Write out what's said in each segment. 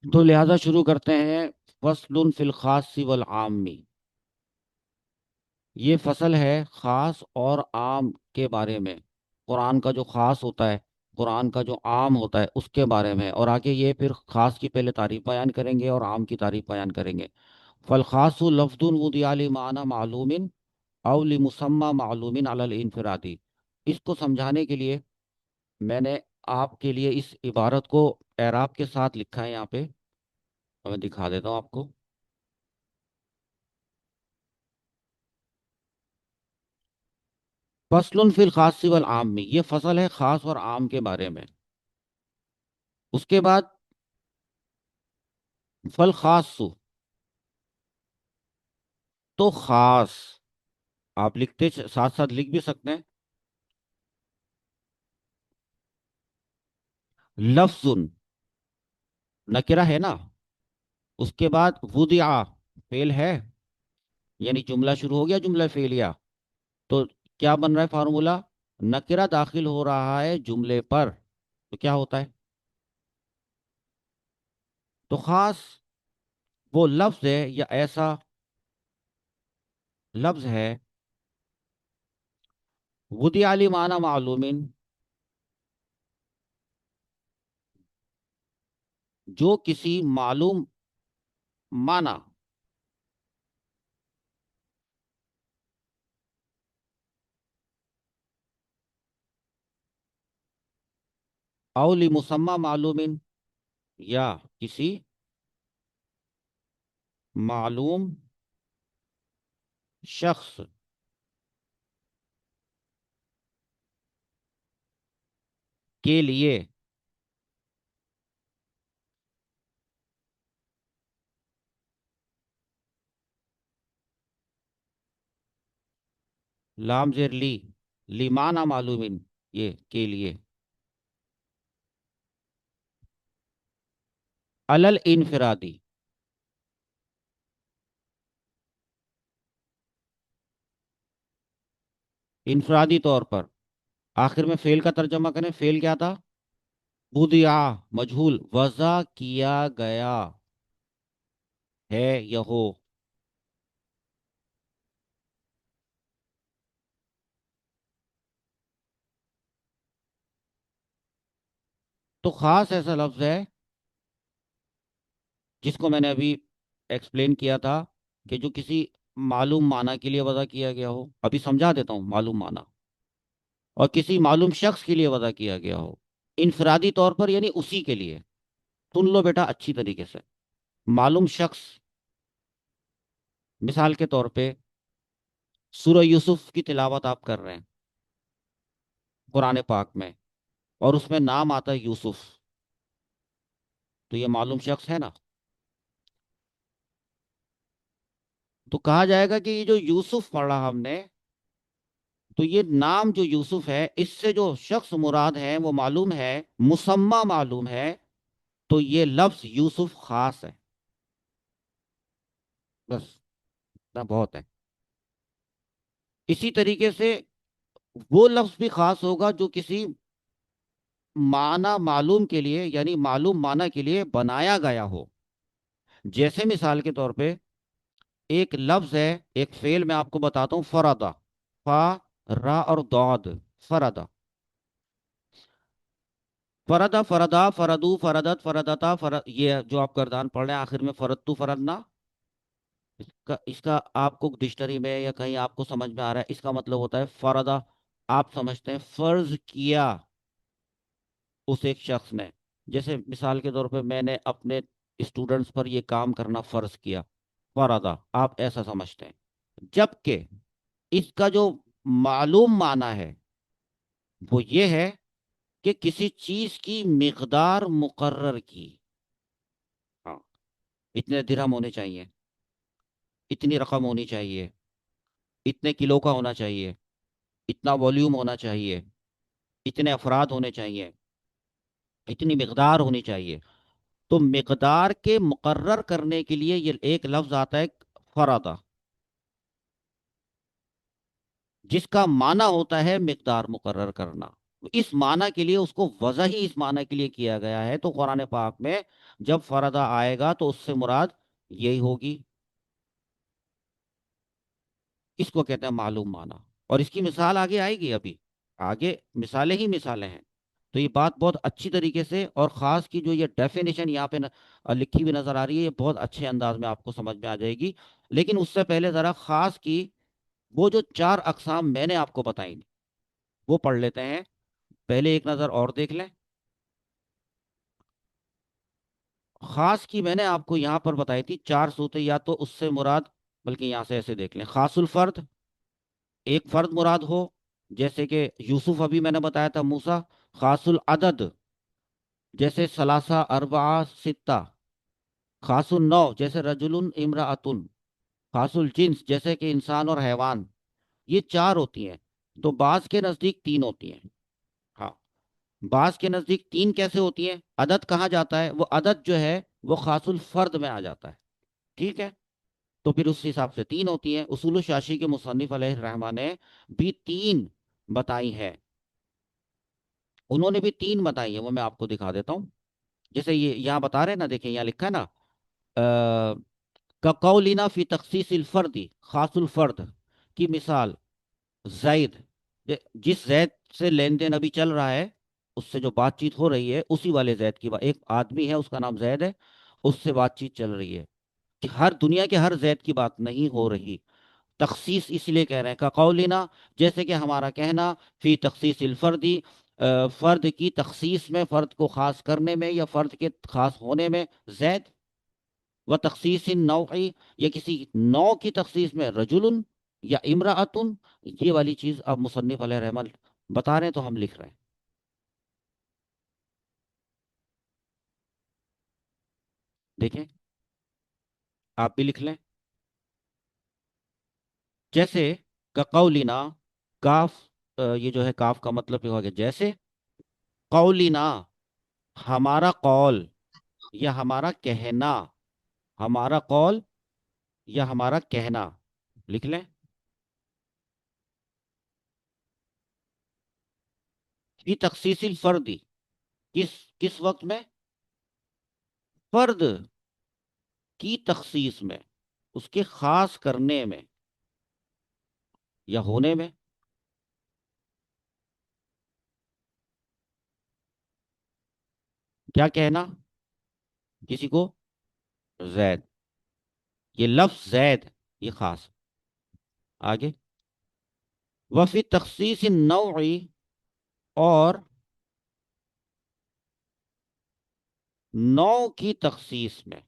تو لہذا شروع کرتے ہیں۔ فصل فی الخاص والعام، یہ فصل ہے خاص اور عام کے بارے میں۔ قرآن کا جو خاص ہوتا ہے، قرآن کا جو عام ہوتا ہے، اس کے بارے میں، اور آگے یہ پھر خاص کی پہلے تعریف بیان کریں گے اور عام کی تعریف بیان کریں گے۔ فالخاص لفظ وضع لمعنی معلوم او لمسمى معلوم علی الانفرادی۔ اس کو سمجھانے کے لیے میں نے آپ کے لیے اس عبارت کو اعراب کے ساتھ لکھا ہے یہاں پہ، اور میں دکھا دیتا ہوں آپ کو۔ فصل فی الخاص والعام میں، یہ فصل ہے خاص اور عام کے بارے میں۔ اس کے بعد فالخاص، تو خاص آپ لکھتے ساتھ ساتھ لکھ بھی سکتے ہیں، لفظ نکرہ ہے نا، اس کے بعد وضع فعل ہے، یعنی جملہ شروع ہو گیا جملہ فعلیہ، تو کیا بن رہا ہے فارمولا؟ نکرہ داخل ہو رہا ہے جملے پر، تو کیا ہوتا ہے؟ تو خاص وہ لفظ ہے یا ایسا لفظ ہے، وضع لمعنی معلوم، جو کسی معلوم معنی او لمسمى معلوم، یا کسی معلوم شخص کے لیے لام زیر لی، لیمانہ معلوم، یہ کے لیے علل انفرادی، انفرادی طور پر۔ آخر میں فعل کا ترجمہ کریں، فعل کیا تھا؟ بدیع، مجہول، وضع کیا گیا ہے یا ہو۔ تو خاص ایسا لفظ ہے جس کو میں نے ابھی ایکسپلین کیا تھا کہ جو کسی معلوم معنی کے لیے وضع کیا گیا ہو، ابھی سمجھا دیتا ہوں معلوم معنی، اور کسی معلوم شخص کے لیے وضع کیا گیا ہو انفرادی طور پر، یعنی اسی کے لیے۔ سن لو بیٹا اچھی طریقے سے، معلوم شخص، مثال کے طور پہ سورہ یوسف کی تلاوت آپ کر رہے ہیں قرآن پاک میں، اور اس میں نام آتا ہے یوسف، تو یہ معلوم شخص ہے نا؟ تو کہا جائے گا کہ یہ جو یوسف پڑھا ہم نے، تو یہ نام جو یوسف ہے، اس سے جو شخص مراد ہے وہ معلوم ہے، مسمى معلوم ہے، تو یہ لفظ یوسف خاص ہے، بس اتنا بہت ہے۔ اسی طریقے سے وہ لفظ بھی خاص ہوگا جو کسی معنی معلوم کے لیے، یعنی معلوم معنی کے لیے بنایا گیا ہو۔ جیسے مثال کے طور پہ ایک لفظ ہے، ایک فعل میں آپ کو بتاتا ہوں، فردا، فا، را اور داد، فردا، فردا، فردا، فردو، فردت، فردتا، یہ جو آپ گردان پڑھ رہے ہیں آخر میں فردتو، فردنا، اس کا آپ کو ڈکشنری میں یا کہیں آپ کو سمجھ میں آ رہا ہے، اس کا مطلب ہوتا ہے فردا، آپ سمجھتے ہیں فرض کیا اس ایک شخص نے، جیسے مثال کے طور پہ میں نے اپنے اسٹوڈنٹس پر یہ کام کرنا فرض کیا، فردا، آپ ایسا سمجھتے ہیں، جبکہ اس کا جو معلوم معنی ہے وہ یہ ہے کہ کسی چیز کی مقدار مقرر کی، ہاں، اتنے درہم ہونے چاہیے، اتنی رقم ہونی چاہیے، اتنے کلو کا ہونا چاہیے، اتنا والیوم ہونا چاہیے، اتنے افراد ہونے چاہیے، اتنی مقدار ہونی چاہیے۔ تو مقدار کے مقرر کرنے کے لیے یہ ایک لفظ آتا ہے فردا، جس کا معنی ہوتا ہے مقدار مقرر کرنا۔ اس معنی کے لیے اس کو وضع ہی اس معنی کے لیے کیا گیا ہے، تو قرآن پاک میں جب فردا آئے گا تو اس سے مراد یہی ہوگی، اس کو کہتے ہیں معلوم معنی۔ اور اس کی مثال آگے آئے گی، ابھی آگے مثالیں ہی مثالیں ہیں۔ تو یہ بات بہت اچھی طریقے سے، اور خاص کی جو یہ ڈیفینیشن یہاں پہ لکھی ہوئی نظر آ رہی ہے، یہ بہت اچھے انداز میں آپ کو سمجھ میں آ جائے گی۔ لیکن اس سے پہلے ذرا خاص کی وہ جو چار اقسام میں نے آپ کو بتائی وہ پڑھ لیتے ہیں، پہلے ایک نظر اور دیکھ لیں۔ خاص کی میں نے آپ کو یہاں پر بتائی تھی چار صورتیں، یا تو اس سے مراد، بلکہ یہاں سے ایسے دیکھ لیں، خاص الفرد، ایک فرد مراد ہو، جیسے کہ یوسف ابھی میں نے بتایا تھا، موسیٰ۔ خاص العدد، جیسے ثلاثہ اربعہ ستہ۔ خاص النوع، جیسے رجل امرأتن۔ خاص الجنس، جیسے کہ انسان اور حیوان۔ یہ چار ہوتی ہیں، تو بعض کے نزدیک تین ہوتی ہیں۔ ہاں، بعض کے نزدیک تین کیسے ہوتی ہیں؟ عدد کہاں جاتا ہے؟ وہ عدد جو ہے وہ خاص الفرد میں آ جاتا ہے، ٹھیک ہے؟ تو پھر اس حساب سے تین ہوتی ہیں۔ اصول الشاشی کے مصنف علیہ الرحمٰ نے بھی تین بتائی ہے، انہوں نے بھی تین بتائی ہیں، وہ میں آپ کو دکھا دیتا ہوں۔ جیسے یہ یہاں بتا رہے ہیں نا، دیکھیں یہاں لکھا ہے نا، کقولنا فی تخصیص الفرد، خاص الفرد کی مثال زید، جس زید سے لین دین ابھی چل رہا ہے، اس سے جو بات چیت ہو رہی ہے، اسی والے زید کی بات، ایک آدمی ہے اس کا نام زید ہے، اس سے بات چیت چل رہی ہے، کہ ہر دنیا کے ہر زید کی بات نہیں ہو رہی۔ تخصیص اس لیے کہہ رہے ہیں کا قولینا، جیسے کہ ہمارا کہنا، فی تخصیص الفردی، فرد کی تخصیص میں، فرد کو خاص کرنے میں، یا فرد کے خاص ہونے میں زید، و تخصیص نوعی، یا کسی نوع کی تخصیص میں رجل یا امرأتن۔ یہ والی چیز اب مصنف علیہ رحمت بتا رہے ہیں، تو ہم لکھ رہے ہیں، دیکھیں آپ بھی لکھ لیں۔ جیسے کقولنا، کاف، یہ جو ہے کاف کا مطلب یہ ہو گیا جیسے، قولنا ہمارا قول یا ہمارا کہنا، ہمارا قول یا ہمارا کہنا، لکھ لیں۔ کی تخصیص الفردی، کس کس وقت میں؟ فرد کی تخصیص میں، اس کے خاص کرنے میں یا ہونے میں۔ کیا کہنا کسی کو؟ زید، یہ لفظ زید، یہ خاص۔ آگے، وفی تخصیص النوعی، اور نوع کی تخصیص میں۔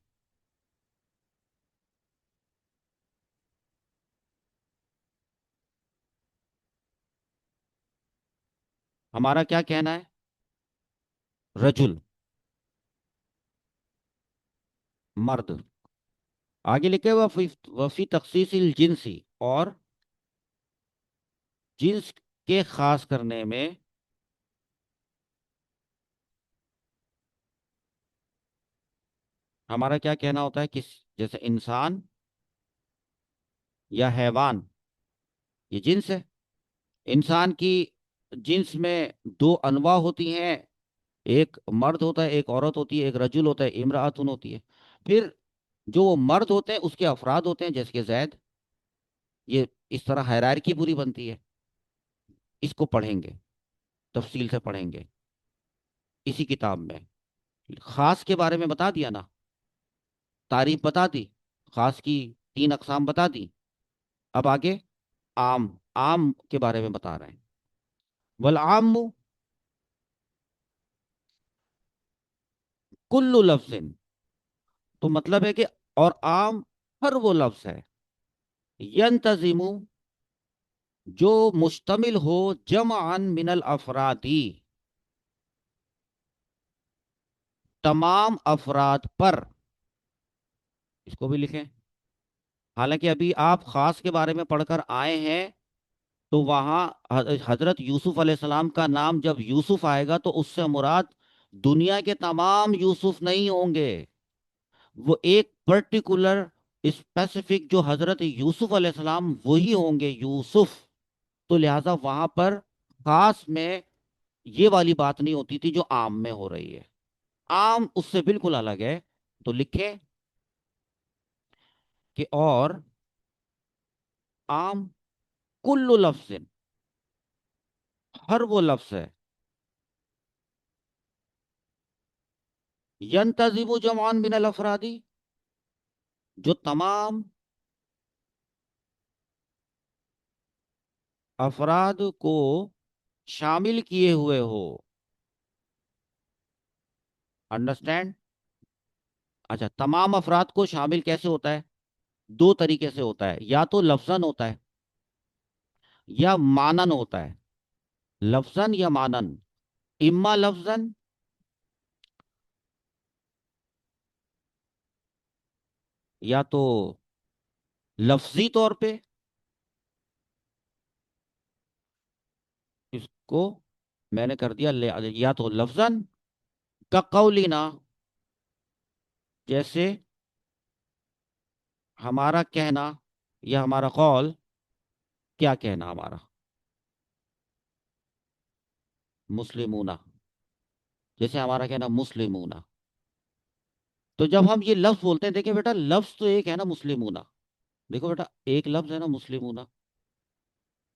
ہمارا کیا کہنا ہے؟ رجل، مرد۔ آگے لکھے وفی تخصیص الجنسی، اور جنس کے خاص کرنے میں۔ ہمارا کیا کہنا ہوتا ہے؟ جیسے انسان یا حیوان، یہ جنس ہے۔ انسان کی جنس میں دو انواع ہوتی ہیں، ایک مرد ہوتا ہے، ایک عورت ہوتی ہے، ایک رجل ہوتا ہے، امرأتن ہوتی ہے۔ پھر جو وہ مرد ہوتے ہیں اس کے افراد ہوتے ہیں، جیسے کہ زید، یہ اس طرح ہیرارکی پوری بنتی ہے۔ اس کو پڑھیں گے، تفصیل سے پڑھیں گے اسی کتاب میں۔ خاص کے بارے میں بتا دیا نا، تعریف بتا دی، خاص کی تین اقسام بتا دی۔ اب آگے عام، عام کے بارے میں بتا رہے ہیں۔ والعام کل لفظ، تو مطلب ہے کہ، اور عام ہر وہ لفظ ہے، ینتظم، جو مشتمل ہو جمعا من الافرادی، تمام افراد پر۔ اس کو بھی لکھیں۔ حالانکہ ابھی آپ خاص کے بارے میں پڑھ کر آئے ہیں، تو وہاں حضرت یوسف علیہ السلام کا نام جب یوسف آئے گا تو اس سے مراد دنیا کے تمام یوسف نہیں ہوں گے، وہ ایک پرٹیکولر اسپیسیفک جو حضرت یوسف علیہ السلام وہی ہوں گے، یوسف۔ تو لہٰذا وہاں پر خاص میں یہ والی بات نہیں ہوتی تھی جو عام میں ہو رہی ہے. عام اس سے بالکل الگ ہے. تو لکھیں کہ اور عام کل لفظ، ہر وہ لفظ ہے، ینتظم جمعان من الافرادی، جو تمام افراد کو شامل کیے ہوئے ہو. انڈرسٹینڈ؟ اچھا، تمام افراد کو شامل کیسے ہوتا ہے؟ دو طریقے سے ہوتا ہے، یا تو لفظاً ہوتا ہے یا مانن ہوتا ہے. لفظاً یا مانن. اما لفظاً، یا تو لفظی طور پہ. اس کو میں نے کر دیا یا تو لفظاً کا قولینا، جیسے ہمارا کہنا یا ہمارا قول. کیا کہنا ہمارا؟ مسلمون. جیسے ہمارا کہنا مسلمون. تو جب ہم یہ لفظ بولتے ہیں، دیکھیں بیٹا لفظ تو ایک ہے نا مسلمون. دیکھو بیٹا ایک لفظ ہے نا مسلمون.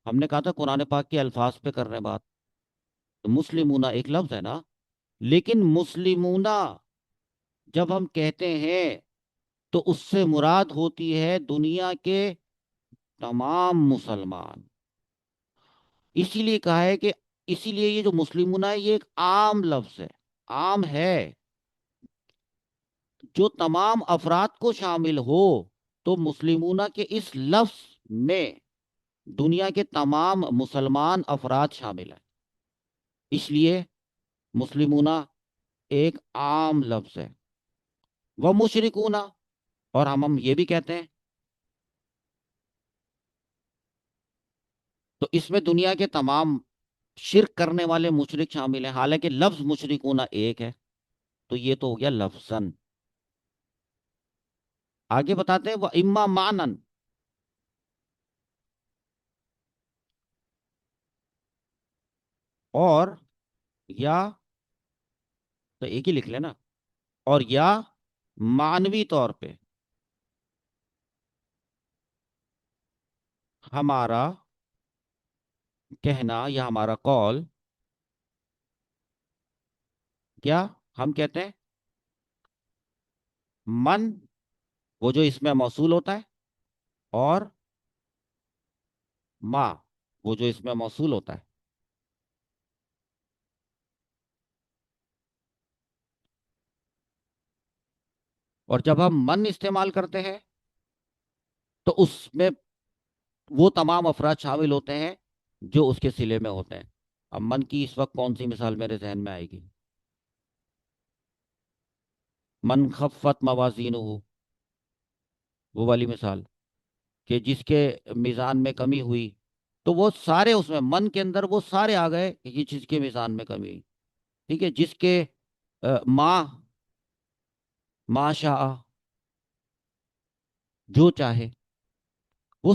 ہم نے کہا تھا قرآن پاک کے الفاظ پہ کر رہے ہیں بات. تو مسلمون ایک لفظ ہے نا. لیکن مسلمون جب ہم کہتے ہیں تو اس سے مراد ہوتی ہے دنیا کے تمام مسلمان. اسی لیے کہا ہے کہ اسی لیے یہ جو مسلمون ہے یہ ایک عام لفظ ہے. عام ہے جو تمام افراد کو شامل ہو. تو مسلمون کے اس لفظ میں دنیا کے تمام مسلمان افراد شامل ہیں. اس لیے مسلمون ایک عام لفظ ہے. وہ مشرکون، اور ہم یہ بھی کہتے ہیں. تو اس میں دنیا کے تمام شرک کرنے والے مشرک شامل ہیں، حالانکہ لفظ مشرکون ایک ہے. تو یہ تو ہو گیا لفظاً. آگے بتاتے ہیں وہ اما مانن. اور یا، تو ایک ہی لکھ لینا. اور یا معنوی طور پہ ہمارا کہنا یا ہمارا قول. کیا ہم کہتے ہیں؟ من وہ جو اس میں موصول ہوتا ہے، اور ما وہ جو اس میں موصول ہوتا ہے. اور جب ہم من استعمال کرتے ہیں تو اس میں وہ تمام افراد شامل ہوتے ہیں جو اس کے صلے میں ہوتے ہیں. اب من کی اس وقت کون سی مثال میرے ذہن میں آئے گی؟ من خفت موازینہ، وہ والی مثال کہ جس کے میزان میں کمی ہوئی. تو وہ سارے اس میں من کے اندر وہ سارے آ گئے کہ یہ جس کے میزان میں کمی ہوئی. ٹھیک ہے، جس کے ماں ما شاء، جو چاہے، وہ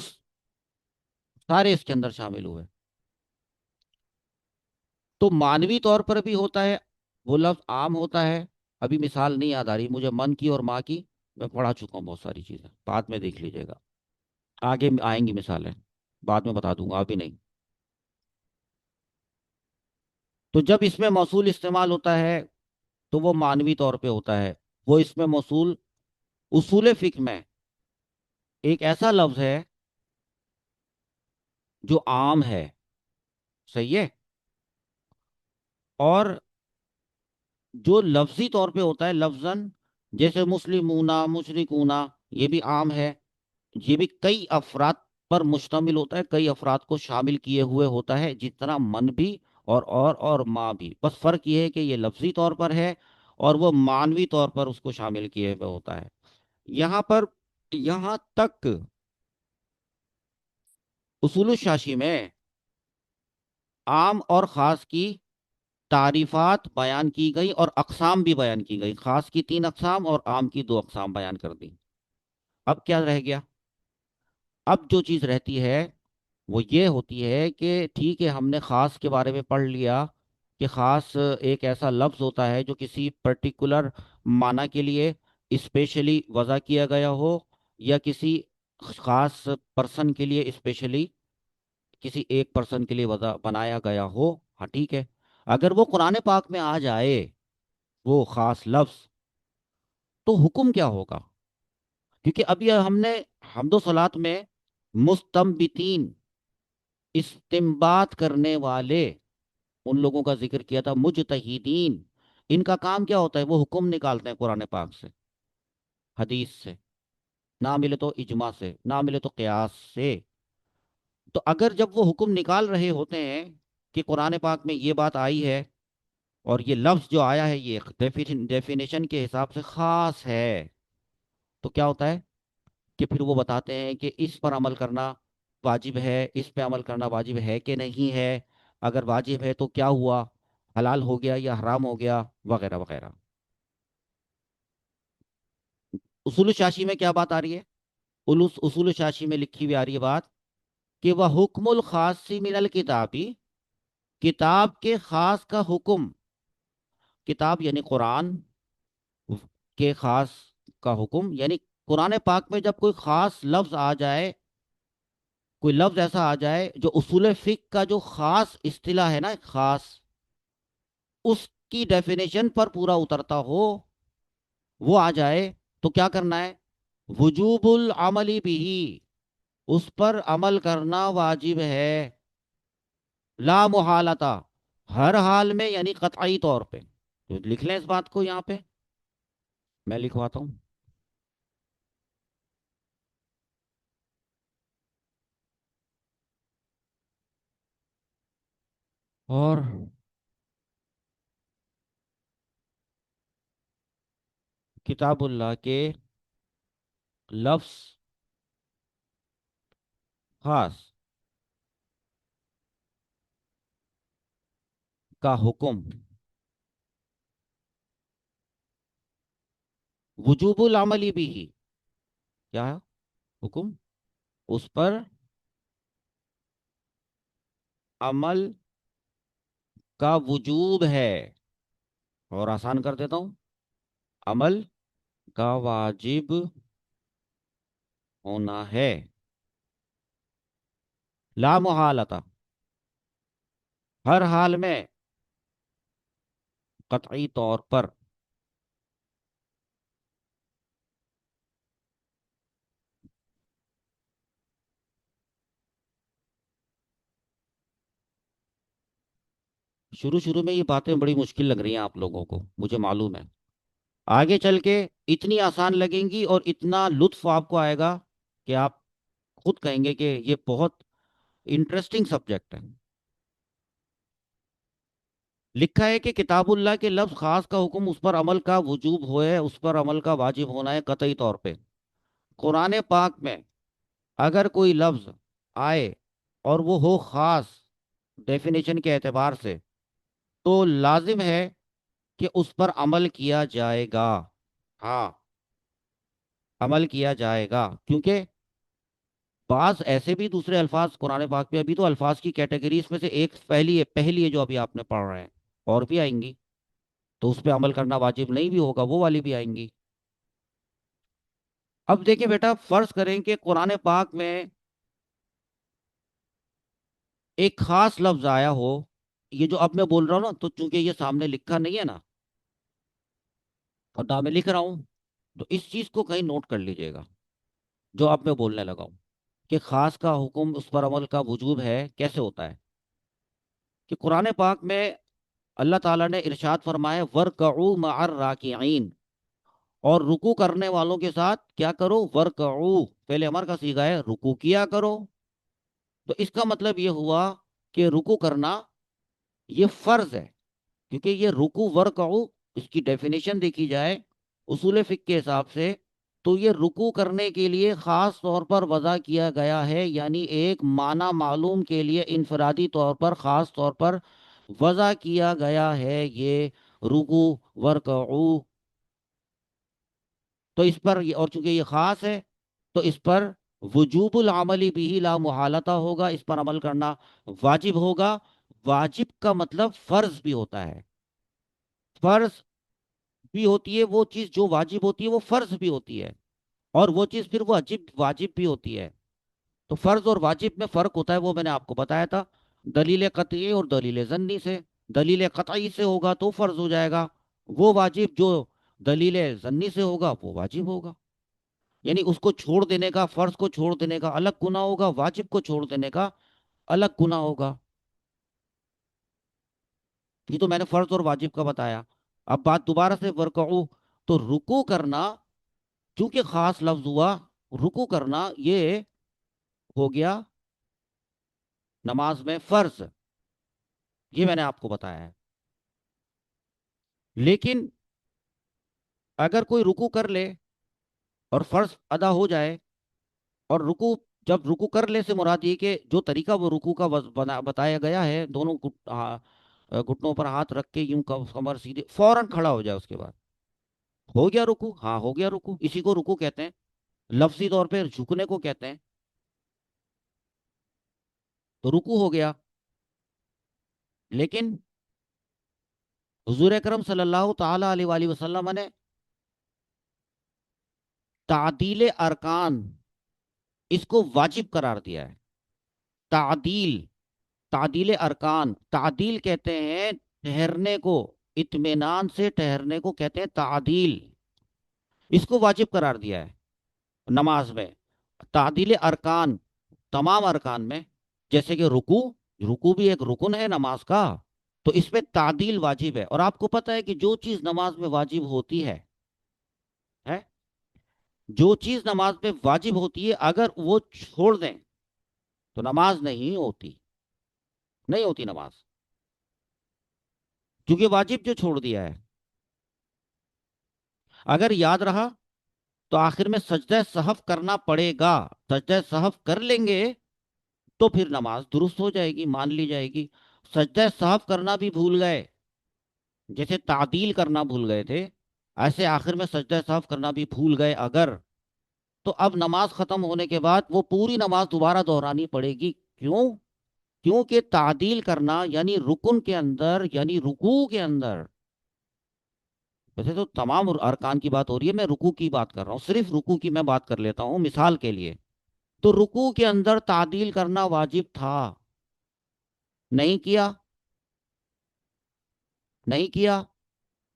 سارے اس کے اندر شامل ہوئے. تو مانوی طور پر بھی ہوتا ہے، وہ لفظ عام ہوتا ہے. ابھی مثال نہیں یاد آ رہی مجھے من کی اور ماں کی. میں پڑھا چکا ہوں بہت ساری چیزیں، بعد میں دیکھ لیجیے گا. آگے آئیں گی مثالیں، بعد میں بتا دوں گا، ابھی نہیں. تو جب اس میں موصول استعمال ہوتا ہے تو وہ مانوی طور پہ ہوتا ہے. وہ اس میں موصول اصول فقہ میں ایک ایسا لفظ ہے جو عام ہے. صحیح ہے. اور جو لفظی طور پہ ہوتا ہے لفظاً، جیسے مسلمونا مشرکونا، یہ بھی عام ہے. یہ بھی کئی افراد پر مشتمل ہوتا ہے، کئی افراد کو شامل کیے ہوئے ہوتا ہے، جتنا من بھی اور ماں بھی. بس فرق یہ ہے کہ یہ لفظی طور پر ہے اور وہ معنوی طور پر اس کو شامل کیے ہوئے ہوتا ہے. یہاں پر یہاں تک اصول الشاشی میں عام اور خاص کی تعریفات بیان کی گئی اور اقسام بھی بیان کی گئی. خاص کی 3 اقسام اور عام کی 2 اقسام بیان کر دی. اب کیا رہ گیا؟ اب جو چیز رہتی ہے وہ یہ ہوتی ہے کہ ٹھیک ہے ہم نے خاص کے بارے میں پڑھ لیا کہ خاص ایک ایسا لفظ ہوتا ہے جو کسی پرٹیکولر معنی کے لیے اسپیشلی وضع کیا گیا ہو، یا کسی خاص پرسن کے لیے اسپیشلی کسی ایک پرسن کے لیے وضع بنایا گیا ہو. ہاں ٹھیک ہے. اگر وہ قرآن پاک میں آ جائے وہ خاص لفظ، تو حکم کیا ہوگا؟ کیونکہ ابھی ہم نے حمد و صلات میں مستنبتین، استنباط کرنے والے، ان لوگوں کا ذکر کیا تھا. مجتہدین، ان کا کام کیا ہوتا ہے؟ وہ حکم نکالتے ہیں قرآن پاک سے، حدیث سے، نہ ملے تو اجماع سے، نہ ملے تو قیاس سے. تو اگر جب وہ حکم نکال رہے ہوتے ہیں کہ قرآن پاک میں یہ بات آئی ہے اور یہ لفظ جو آیا ہے یہ ڈیفینیشن کے حساب سے خاص ہے، تو کیا ہوتا ہے کہ پھر وہ بتاتے ہیں کہ اس پر عمل کرنا واجب ہے، اس پہ عمل کرنا واجب ہے کہ نہیں ہے، اگر واجب ہے تو کیا ہوا، حلال ہو گیا یا حرام ہو گیا، وغیرہ وغیرہ. اصول شاشی میں کیا بات آ رہی ہے؟ اصول شاشی میں لکھی ہوئی آ رہی ہے بات کہ وہ حکم الخاص من الکتابی، کتاب کے خاص کا حکم، کتاب یعنی قرآن کے خاص کا حکم، یعنی قرآن پاک میں جب کوئی خاص لفظ آ جائے، کوئی لفظ ایسا آ جائے جو اصول فقہ کا جو خاص اصطلاح ہے نا، خاص، اس کی ڈیفینیشن پر پورا اترتا ہو، وہ آ جائے، تو کیا کرنا ہے؟ وجوب العمل بھی، اس پر عمل کرنا واجب ہے، لا محالتا، ہر حال میں، یعنی قطعی طور پہ. تو لکھ لیں اس بات کو یہاں پہ، میں لکھواتا ہوں. اور کتاب اللہ کے لفظ خاص کا حکم، وجوب العمل بھی، کیا ہے حکم؟ اس پر عمل کا وجوب ہے. اور آسان کر دیتا ہوں، عمل کا واجب ہونا ہے، لا محالتا، ہر حال میں، قطعی طور پر. شروع شروع میں یہ باتیں بڑی مشکل لگ رہی ہیں آپ لوگوں کو، مجھے معلوم ہے. آگے چل کے اتنی آسان لگیں گی اور اتنا لطف آپ کو آئے گا کہ آپ خود کہیں گے کہ یہ بہت انٹرسٹنگ سبجیکٹ ہے. لکھا ہے کہ کتاب اللہ کے لفظ خاص کا حکم، اس پر عمل کا وجوب ہوئے، اس پر عمل کا واجب ہونا ہے قطعی طور پہ. قرآن پاک میں اگر کوئی لفظ آئے اور وہ ہو خاص ڈیفینیشن کے اعتبار سے، تو لازم ہے کہ اس پر عمل کیا جائے گا. ہاں، عمل کیا جائے گا، کیونکہ بعض ایسے بھی دوسرے الفاظ قرآن پاک میں، ابھی تو الفاظ کی کیٹیگریز میں سے ایک پہلی ہے جو ابھی آپ نے پڑھ رہے ہیں، اور بھی آئیں گی، تو اس پہ عمل کرنا واجب نہیں بھی ہوگا، وہ والی بھی آئیں گی. اب دیکھیں بیٹا، فرض کریں کہ قرآن پاک میں ایک خاص لفظ آیا ہو، یہ جو اب میں بول رہا ہوں نا، تو چونکہ یہ سامنے لکھا نہیں ہے نا، اور نہ میں لکھ رہا ہوں، تو اس چیز کو کہیں نوٹ کر لیجئے گا جو اب میں بولنے لگا ہوں، کہ خاص کا حکم اس پر عمل کا وجوب ہے. کیسے ہوتا ہے؟ کہ قرآن پاک میں اللہ تعالیٰ نے ارشاد فرمایا وَرْكَعُوا مَعَ الرَّاكِعِينَ، اور رکوع کرنے والوں کے ساتھ کیا کرو؟ وَرْكَعُوا، پہلے امر کا صیغہ ہے، رکوع کیا کرو. تو اس کا مطلب یہ ہوا کہ رکوع کرنا یہ فرض ہے، کیونکہ یہ رکوع ورکعو، اس کی ڈیفینیشن دیکھی جائے اصول فقہ کے حساب سے، تو یہ رکوع کرنے کے لیے خاص طور پر وضع کیا گیا ہے، یعنی ایک معنی معلوم کے لیے انفرادی طور پر، خاص طور پر وضع کیا گیا ہے یہ رکوع ورکعو. تو اس پر اور چونکہ یہ خاص ہے، تو اس پر وجوب العمل بھی لا محالتہ ہوگا، اس پر عمل کرنا واجب ہوگا. واجب کا مطلب فرض بھی ہوتا ہے، فرض بھی ہوتی ہے وہ چیز جو واجب ہوتی ہے، وہ فرض بھی ہوتی ہے، اور وہ چیز پھر واجب واجب بھی ہوتی ہے۔ تو فرض اور واجب میں فرق ہوتا ہے، وہ میں نے آپ کو بتایا تھا، دلیل قطعی اور دلیل ظنی سے۔ دلیل قطعی سے ہوگا تو فرض ہو جائے گا، وہ واجب جو دلیل ظنی سے ہوگا وہ واجب ہوگا۔ یعنی اس کو چھوڑ دینے کا، فرض کو چھوڑ دینے کا الگ گناہ ہوگا، واجب کو چھوڑ دینے کا الگ گناہ ہوگا۔ یہ تو میں نے فرض اور واجب کا بتایا۔ اب بات دوبارہ سے ورکعو، تو رکوع کرنا چونکہ خاص لفظ ہوا، رکوع کرنا یہ ہو گیا نماز میں فرض، یہ میں نے آپ کو بتایا ہے۔ لیکن اگر کوئی رکوع کر لے اور فرض ادا ہو جائے، اور رکوع، جب رکوع کر لے سے مراد یہ کہ جو طریقہ وہ رکوع کا بتایا گیا ہے، دونوں گھٹنوں پر ہاتھ رکھ کے یوں کمر سیدھے فوراً کھڑا ہو جائے، اس کے بعد ہو گیا رکوع، ہاں ہو گیا رکوع، اسی کو رکوع کہتے ہیں، لفظی طور پہ جھکنے کو کہتے ہیں، تو رکوع ہو گیا۔ لیکن حضور اکرم صلی اللہ تعالی علیہ وآلہ وسلم نے تعدیل ارکان اس کو واجب قرار دیا ہے۔ تعدیل، تعدیل ارکان، تعدیل کہتے ہیں ٹھہرنے کو، اطمینان سے ٹھہرنے کو کہتے ہیں تعدیل، اس کو واجب قرار دیا ہے نماز میں۔ تعدیل ارکان، تمام ارکان میں، جیسے کہ رکوع، رکوع بھی ایک رکن ہے نماز کا، تو اس میں تعدیل واجب ہے۔ اور آپ کو پتہ ہے کہ جو چیز نماز میں واجب ہوتی ہے، جو چیز نماز میں واجب ہوتی ہے، اگر وہ چھوڑ دیں تو نماز نہیں ہوتی، نہیں ہوتی نماز، کیونکہ واجب جو چھوڑ دیا ہے۔ اگر یاد رہا تو آخر میں سجدہ سہو کرنا پڑے گا، سجدہ سہو کر لیں گے تو پھر نماز درست ہو جائے گی، مان لی جائے گی۔ سجدہ سہو کرنا بھی بھول گئے، جیسے تعدیل کرنا بھول گئے تھے، ایسے آخر میں سجدہ سہو کرنا بھی بھول گئے اگر، تو اب نماز ختم ہونے کے بعد وہ پوری نماز دوبارہ دہرانی پڑے گی۔ کیوں؟ کیونکہ تعدیل کرنا یعنی رکن کے اندر، یعنی رکوع کے اندر، ویسے تو تمام ارکان کی بات ہو رہی ہے، میں رکوع کی بات کر رہا ہوں، صرف رکوع کی میں بات کر لیتا ہوں مثال کے لیے۔ تو رکوع کے اندر تعدیل کرنا واجب تھا، نہیں کیا، نہیں کیا،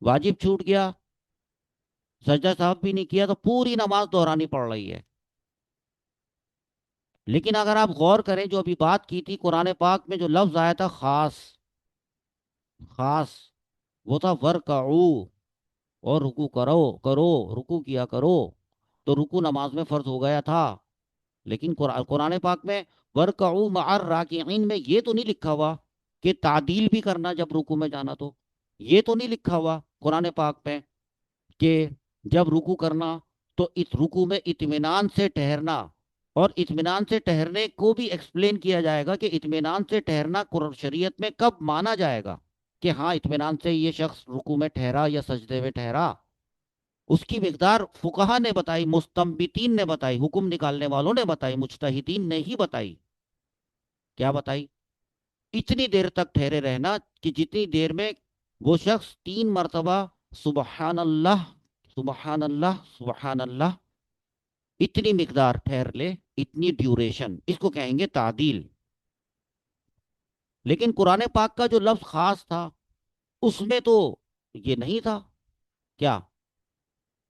واجب چھوٹ گیا، سجدہ صاحب بھی نہیں کیا، تو پوری نماز دہرانی پڑ رہی ہے۔ لیکن اگر آپ غور کریں، جو ابھی بات کی تھی، قرآن پاک میں جو لفظ آیا تھا خاص، خاص، وہ تھا ورکعو، اور رکوع کرو، کرو، رکوع کیا کرو، تو رکوع نماز میں فرض ہو گیا تھا۔ لیکن قرآن پاک میں ورکعو مع الراکعین میں یہ تو نہیں لکھا ہوا کہ تعدیل بھی کرنا جب رکوع میں جانا، تو یہ تو نہیں لکھا ہوا قرآن پاک میں کہ جب رکوع کرنا تو اس رکوع میں اطمینان سے ٹھہرنا، اور اطمینان سے ٹھہرنے کو بھی ایکسپلین کیا جائے گا کہ اطمینان سے ٹھہرنا شریعت میں کب مانا جائے گا، کہ ہاں اطمینان سے یہ شخص رکوع میں ٹھہرا یا سجدے میں ٹھہرا۔ اس کی مقدار فقہا نے بتائی، مستنبطین نے بتائی، حکم نکالنے والوں نے بتائی، مجتہدین نے ہی بتائی۔ کیا بتائی؟ اتنی دیر تک ٹھہرے رہنا کہ جتنی دیر میں وہ شخص 3 مرتبہ سبحان اللہ، سبحان اللہ، سبحان اللہ، اتنی مقدار ٹھہر لے، اتنی ڈیوریشن، اس کو کہیں گے تعدیل۔ لیکن قرآن پاک کا جو لفظ خاص تھا، اس میں تو یہ نہیں تھا، کیا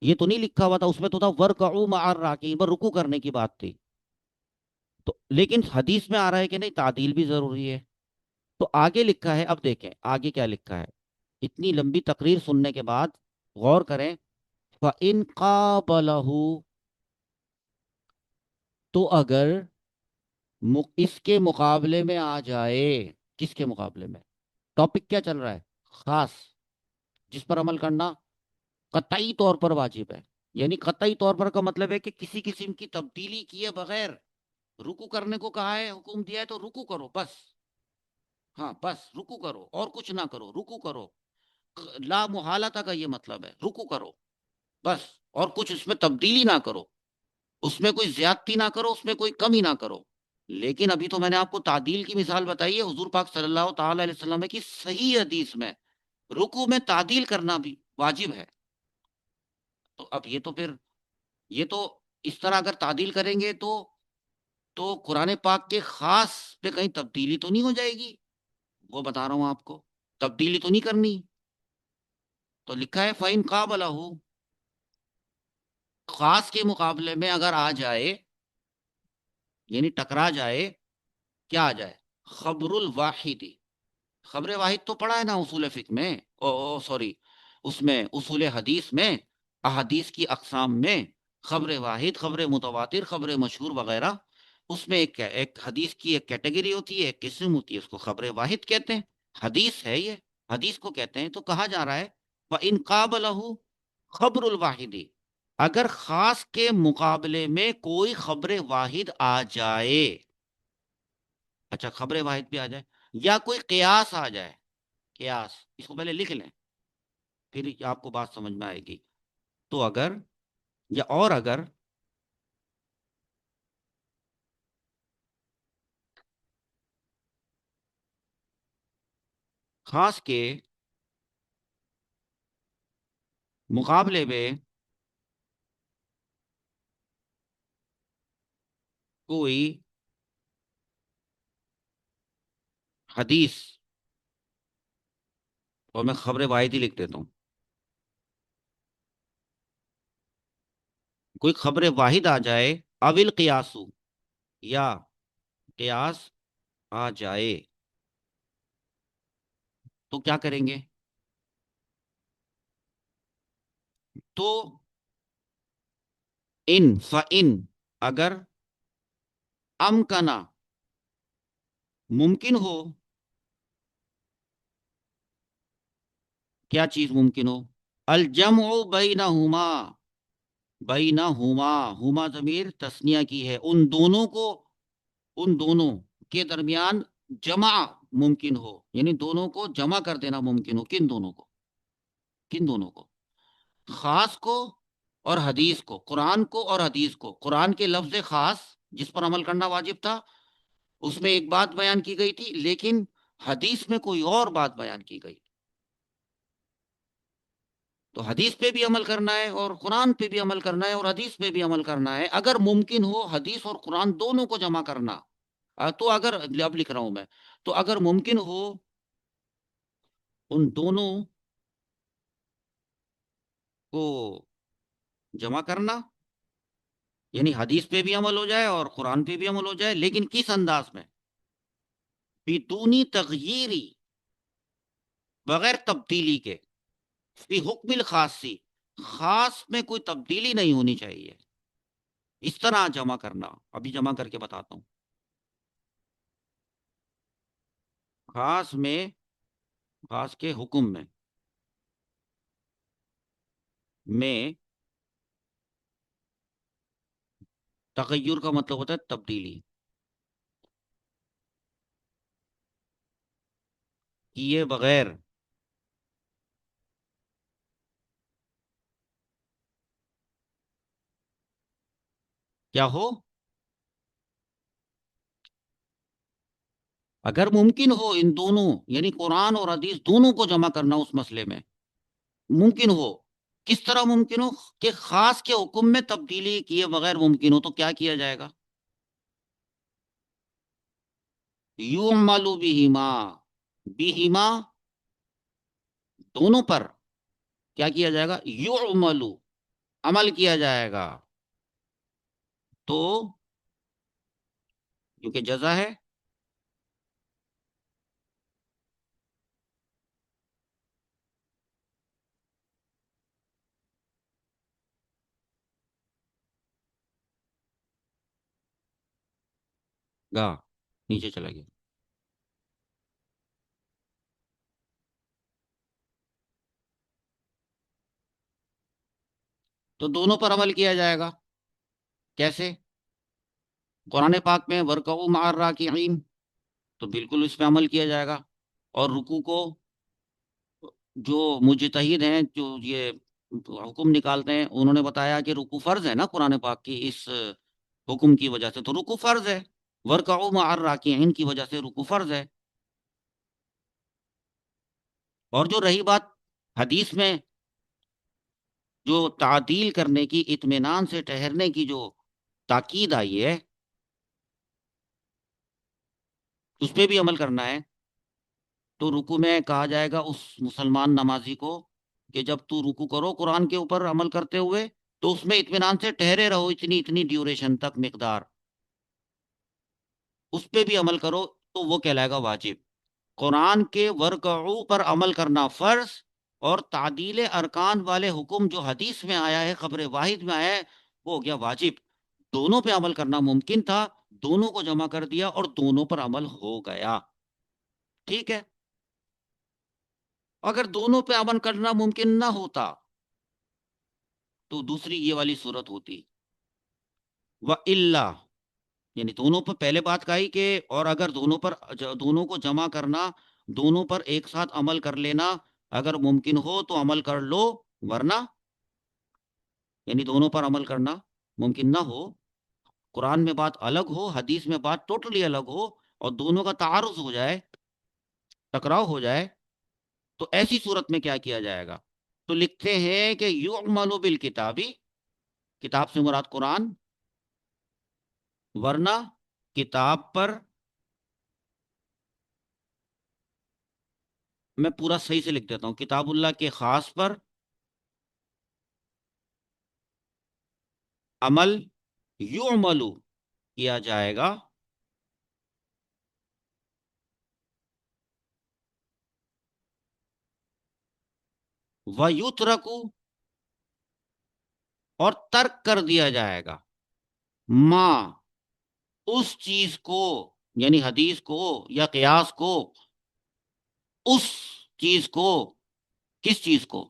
یہ تو نہیں لکھا ہوا تھا، اس میں تو تھا ورکعوا مع الراکعین، پر رکوع کرنے کی بات تھی۔ تو لیکن حدیث میں آ رہا ہے کہ نہیں، تعدیل بھی ضروری ہے۔ تو آگے لکھا ہے، اب دیکھیں آگے کیا لکھا ہے، اتنی لمبی تقریر سننے کے بعد غور کریں، فَإِنْ قَابَلَهُ، تو اگر اس کے مقابلے میں آ جائے، کس کے مقابلے میں؟ ٹاپک کیا چل رہا ہے؟ خاص، جس پر عمل کرنا قطعی طور پر واجب ہے۔ یعنی قطعی طور پر کا مطلب ہے کہ کسی قسم کی تبدیلی کیے بغیر رکوع کرنے کو کہا ہے، حکم دیا ہے، تو رکوع کرو بس، ہاں بس رکوع کرو اور کچھ نہ کرو، رکوع کرو، لا محالہ کا یہ مطلب ہے، رکوع کرو بس، اور کچھ اس میں تبدیلی نہ کرو، اس میں کوئی زیادتی نہ کرو، اس میں کوئی کمی نہ کرو، لیکن ابھی تو میں نے آپ کو تعدیل کی مثال بتائی ہے، حضور پاک صلی اللہ تعالی علیہ وسلم کی صحیح حدیث میں رکوع میں تعدیل کرنا بھی واجب ہے. تو اب یہ تو پھر یہ تو اس طرح اگر تعدیل کریں گے تو قرآن پاک کے خاص پہ کہیں تبدیلی تو نہیں ہو جائے گی؟ وہ بتا رہا ہوں آپ کو، تبدیلی تو نہیں کرنی. تو لکھا ہے فَإِنْ قَابَلَهُ، خاص کے مقابلے میں اگر آ جائے، یعنی ٹکرا جائے، کیا آ جائے؟ خبر الواحد. خبر واحد تو پڑھا ہے نا اصول فقہ میں، سوری، اس میں اصول حدیث میں، احادیث کی اقسام میں خبر واحد، خبر متواتر، خبر مشہور وغیرہ. اس میں ایک حدیث کی ایک کیٹیگری ہوتی ہے، ایک قسم ہوتی ہے، اس کو خبر واحد کہتے ہیں. حدیث ہے یہ، حدیث کو کہتے ہیں. تو کہا جا رہا ہے وَإِنْ قَابَلَهُ خبر الواحد، اگر خاص کے مقابلے میں کوئی خبر واحد آ جائے. اچھا، خبر واحد بھی آ جائے یا کوئی قیاس آ جائے. قیاس، اس کو پہلے لکھ لیں پھر آپ کو بات سمجھ میں آئے گی. تو اگر یا اور اگر خاص کے مقابلے میں کوئی حدیث، اور میں خبر واحد ہی لکھ دیتا ہوں، کوئی خبر واحد آ جائے، اول قیاسو، یا قیاس آ جائے، تو کیا کریں گے؟ تو فَإِن، اگر امکنا، ممکن ہو، کیا چیز ممکن ہو؟ الجمع بینہما، بینہما، ہما ضمیر تثنیہ کی ہے، ان دونوں کو، ان دونوں کے درمیان جمع ممکن ہو، یعنی دونوں کو جمع کر دینا ممکن ہو. کن دونوں کو؟ کن دونوں کو؟ خاص کو اور حدیث کو، قرآن کو اور حدیث کو. قرآن کے لفظ خاص جس پر عمل کرنا واجب تھا، اس میں ایک بات بیان کی گئی تھی، لیکن حدیث میں کوئی اور بات بیان کی گئی. تو حدیث پہ بھی عمل کرنا ہے اور قرآن پہ بھی عمل کرنا ہے اور حدیث پہ بھی عمل کرنا ہے. اگر ممکن ہو حدیث اور قرآن دونوں کو جمع کرنا، تو اگر، اب لکھ رہا ہوں میں، تو اگر ممکن ہو ان دونوں کو جمع کرنا، یعنی حدیث پہ بھی عمل ہو جائے اور قرآن پہ بھی عمل ہو جائے، لیکن کس انداز میں؟ بدونی تغییری، بغیر تبدیلی کے، فی حکم الخاصی، خاص میں کوئی تبدیلی نہیں ہونی چاہیے. اس طرح جمع کرنا، ابھی جمع کر کے بتاتا ہوں. خاص میں، خاص کے حکم میں تغیر کا مطلب ہوتا ہے تبدیلی، کیے بغیر. کیا ہو؟ اگر ممکن ہو ان دونوں، یعنی قرآن اور حدیث دونوں کو جمع کرنا اس مسئلے میں، ممکن ہو. کس طرح ممکن ہو؟ کہ خاص کے حکم میں تبدیلی کیے بغیر ممکن ہو. تو کیا کیا جائے گا؟ یعمل بہما، بہما دونوں پر کیا کیا جائے گا؟ یعمل، عمل کیا جائے گا. تو کیونکہ جزا ہے، گا نیچے چلا گیا. تو دونوں پر عمل کیا جائے گا. کیسے؟ قرآن پاک میں ورکعوا مع الراکعین، تو بالکل اس پہ عمل کیا جائے گا. اور رکوع کو جو مجتہد ہیں، جو یہ حکم نکالتے ہیں، انہوں نے بتایا کہ رکوع فرض ہے نا قرآن پاک کی اس حکم کی وجہ سے، تو رکوع فرض ہے. ورکعوا مع الراکعین کی وجہ سے رکوع فرض ہے۔ اور جو رہی بات حدیث میں جو تعدیل کرنے کی، اطمینان سے ٹھہرنے کی جو تاکید آئی ہے، اس پہ بھی عمل کرنا ہے۔ تو رکوع میں کہا جائے گا اس مسلمان نمازی کو کہ جب تو رکوع کرو قرآن کے اوپر عمل کرتے ہوئے تو اس میں اطمینان سے ٹھہرے رہو، اتنی ڈیوریشن تک مقدار، اس پہ بھی عمل کرو، تو وہ کہلائے گا واجب۔ قرآن کے ورکعو پر عمل کرنا فرض، اور تعدیل ارکان والے حکم جو حدیث میں آیا ہے، خبر واحد میں آیا ہے، وہ ہو گیا واجب۔ دونوں پہ عمل کرنا ممکن تھا، دونوں کو جمع کر دیا اور دونوں پر عمل ہو گیا۔ ٹھیک ہے، اگر دونوں پہ عمل کرنا ممکن نہ ہوتا تو دوسری یہ والی صورت ہوتی، وَإِلَّا، یعنی دونوں پر پہلے بات کہی کہ اور اگر دونوں پر دونوں کو جمع کرنا، دونوں پر ایک ساتھ عمل کر لینا اگر ممکن ہو تو عمل کر لو، ورنہ یعنی دونوں پر عمل کرنا ممکن نہ ہو، قرآن میں بات الگ ہو، حدیث میں بات ٹوٹلی الگ ہو، اور دونوں کا تعارض ہو جائے، ٹکراؤ ہو جائے، تو ایسی صورت میں کیا کیا جائے گا؟ تو لکھتے ہیں کہ یعمل بالکتابی، کتاب سے مراد قرآن، ورنہ کتاب پر، میں پورا صحیح سے لکھ دیتا ہوں، کتاب اللہ کے خاص پر عمل یعمل کیا جائے گا، وَيُتْرَکُ، اور ترک کر دیا جائے گا، ما، اس چیز کو، یعنی حدیث کو یا قیاس کو، اس چیز کو، کس چیز کو؟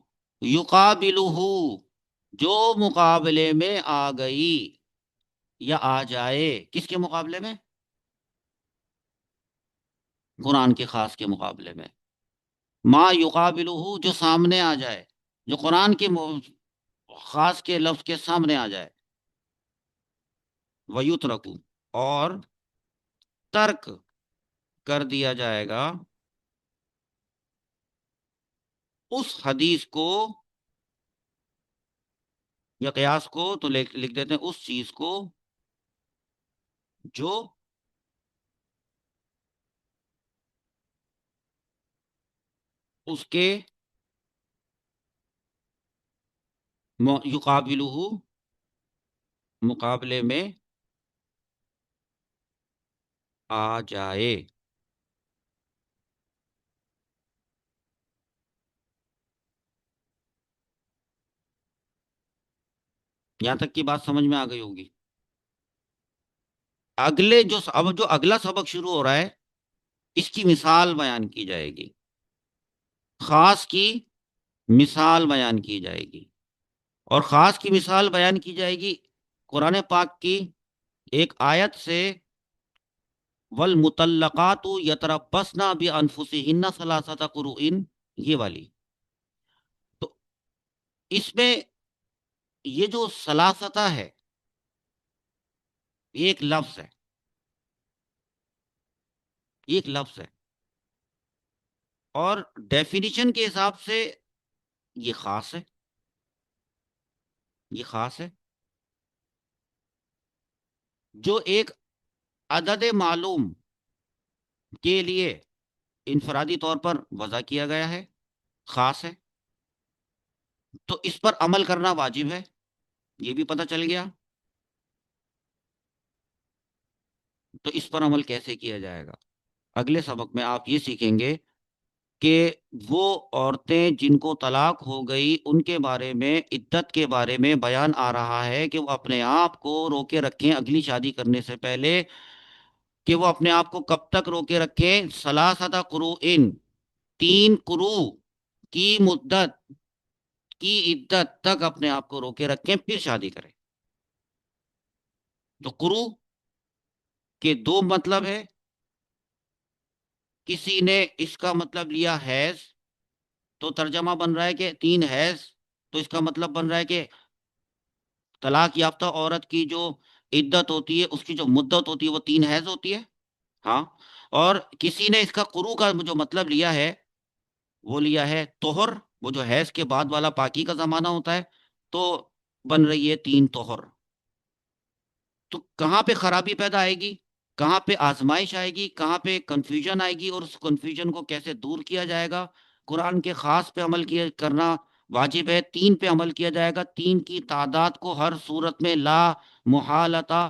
یقابلہ، جو مقابلے میں آ گئی یا آ جائے، کس کے مقابلے میں؟ قرآن کے خاص کے مقابلے میں، ما یقابلہ، جو سامنے آ جائے، جو قرآن کے خاص کے لفظ کے سامنے آ جائے، وَيُتْرَکُ، اور ترک کر دیا جائے گا اس حدیث کو یا قیاس کو، تو لکھ دیتے ہیں اس چیز کو جو اس کے یقابلہ، مقابلے میں آ جائے۔ یہاں تک کی بات سمجھ میں آ گئی ہوگی۔ اب جو اگلا سبق شروع ہو رہا ہے، اس کی مثال بیان کی جائے گی، خاص کی مثال بیان کی جائے گی، اور خاص کی مثال بیان کی جائے گی قرآن پاک کی ایک آیت سے، والمطلقات یتربصن بانفسہن ثلاثۃ قروء، یہ والی۔ تو اس میں یہ جو ثلاثہ ہے، یہ ایک لفظ ہے، یہ ایک لفظ ہے، اور ڈیفینیشن کے حساب سے یہ خاص ہے، یہ خاص ہے، جو ایک عدد معلوم کے لیے انفرادی طور پر وضع کیا گیا ہے، خاص ہے، تو اس پر عمل کرنا واجب ہے، یہ بھی پتہ چل گیا۔ تو اس پر عمل کیسے کیا جائے گا؟ اگلے سبق میں آپ یہ سیکھیں گے کہ وہ عورتیں جن کو طلاق ہو گئی، ان کے بارے میں، عدت کے بارے میں بیان آ رہا ہے کہ وہ اپنے آپ کو روکے رکھیں اگلی شادی کرنے سے پہلے، کہ وہ اپنے آپ کو کب تک روکے رکھیں؟ ثلاثۃ قروء، 3 قروء کی مدت کی عدت تک اپنے آپ کو روکے رکھیں، پھر شادی کریں۔ تو قروء کے 2 مطلب ہے، کسی نے اس کا مطلب لیا حیض، تو ترجمہ بن رہا ہے کہ 3 حیض، تو اس کا مطلب بن رہا ہے کہ طلاق یافتہ عورت کی جو عدت ہوتی ہے، اس کی جو مدت ہوتی ہے وہ 3 حیض ہوتی ہے. ہاں. اور کسی نے اس کا قروء کا جو مطلب لیا ہے وہ لیا ہے طہر، وہ جو حیض کے بعد والا پاکی کا زمانہ ہوتا ہے، تو بن رہی ہے 3 طہر. تو کہاں پہ خرابی پیدا آئے گی، کہاں پہ آزمائش آئے گی، کہاں پہ کنفیوژن آئے گی، اور اس کنفیوژن کو کیسے دور کیا جائے گا؟ قرآن کے خاص پہ عمل کیا کرنا واجب ہے. 3 پہ عمل کیا جائے گا. 3 کی تعداد کو ہر صورت میں لا محالتا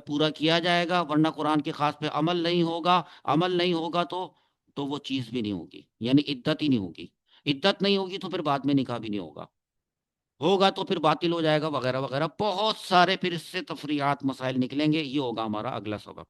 پورا کیا جائے گا، ورنہ قرآن کے خاص پہ عمل نہیں ہوگا. عمل نہیں ہوگا تو وہ چیز بھی نہیں ہوگی، یعنی عدت ہی نہیں ہوگی. عدت نہیں ہوگی تو پھر بعد میں نکاح بھی نہیں ہوگا. ہوگا تو پھر باطل ہو جائے گا وغیرہ وغیرہ، بہت سارے پھر اس سے تفریعات مسائل نکلیں گے. یہ ہوگا ہمارا اگلا سبق.